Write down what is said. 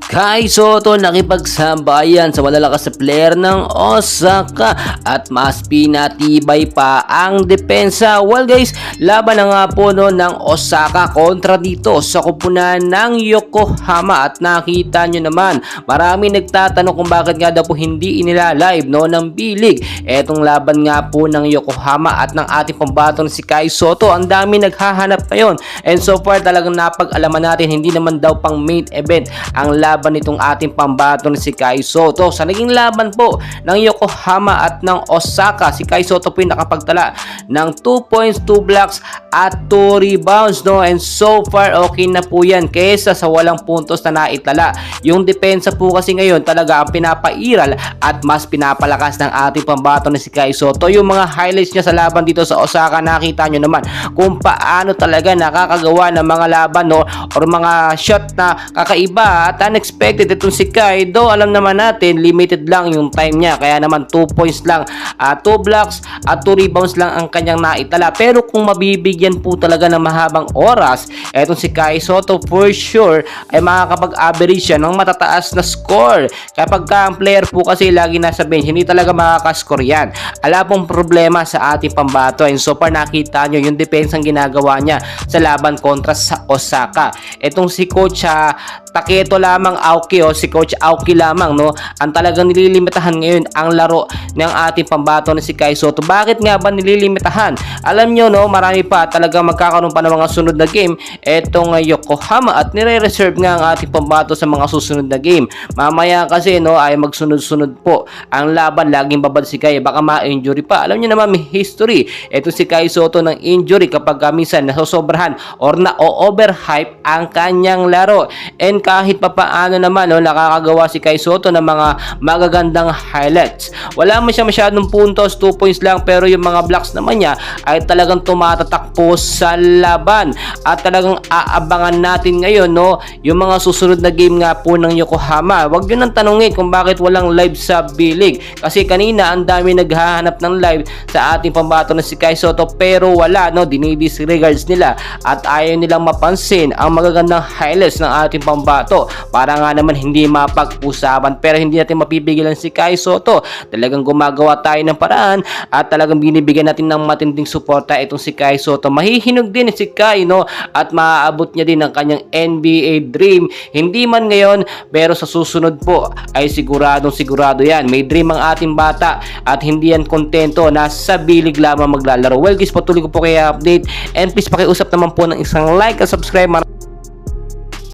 Kai Soto nakipagsabayan sa malalakas na player ng Osaka at mas pinatibay pa ang depensa. Well guys, laban na nga po no, ng Osaka kontra dito sa kupunan ng Yokohama at nakita nyo naman marami nagtatanong kung bakit nga daw po hindi inilalive no, ng bilig. Etong laban nga po ng Yokohama at ng ating pambato na si Kai Soto, ang dami naghahanap ngayon and so far talagang napag-alaman natin hindi naman daw pang main event ang laban nitong ating pambato na si Kai Soto. Sa naging laban po ng Yokohama at ng Osaka, si Kai Soto po yung nakapagtala ng 2 points, 2 blocks at 2 rebounds no, and so far okay na po yan kaysa sa walang puntos na naitala. Yung depensa po kasi ngayon talaga ang pinapairal at mas pinapalakas ng ating pambato na si Kai Soto. Yung mga highlights niya sa laban dito sa Osaka, nakita nyo naman kung paano talaga nakakagawa ng mga laban no, or mga shot na kakaiba at unexpected. Itong si Kai, though alam naman natin limited lang yung time niya, kaya naman 2 points lang, 2 blocks at 2 rebounds lang ang kanyang naitala. Pero kung mabibigyan po talaga ng mahabang oras, etong si Kai Soto for sure ay makakapag-average siya ng matataas na score. Kapag ang player po kasi lagi nasa bench, hindi talaga makakascore yan. Ala pong problema sa ating pambato, and so far nakita nyo yung depensang ginagawa niya sa laban kontra sa Osaka. Etong si Coach Taketo lamang Aoki o si Coach Aoki lamang no, ang talagang nililimitahan ngayon ang laro ng ating pambato na si Kai Soto. Bakit nga ba nililimitahan? Alam nyo no, marami pa talagang magkakaroon pa ng mga sunod na game etong Yokohama at nire-reserve nga ang ating pambato sa mga susunod na game. Mamaya kasi no ay magsunod-sunod po ang laban, laging babad si Kai, baka ma-injury pa. Alam nyo naman may history etong si Kai Soto ng injury kapag minsan nasosobrahan or na-overhype ang kanyang laro. And kahit papaano naman no, nakakagawa si Kai Soto ng mga magagandang highlights. Wala man siya masyadong puntos, 2 points lang, pero yung mga blocks naman niya ay talagang tumatatak po sa laban. At talagang aabangan natin ngayon no, yung mga susunod na game nga po ng Yokohama. Huwag nyo nang tanungin kung bakit walang live sa bilig, kasi kanina ang dami naghahanap ng live sa ating pambato na si Kai Soto, pero wala no, dinidisregards nila at ayaw nilang mapansin ang magagandang highlights ng ating pambato para nga naman hindi mapag-usapan. Pero hindi natin mapipigilan si Kai Soto, talagang gumagawa tayo ng paraan at talagang binibigyan natin ng matinding suporta itong si Kai Soto. Mahihinog din si Kai no, at maaabot niya din ang kanyang NBA dream, hindi man ngayon pero sa susunod po ay siguradong sigurado yan. May dream ang ating bata at hindi yan kontento na sa bilig lamang maglalaro. Well guys, patuloy ko po kaya update and please pakiusap naman po ng isang like at subscribe.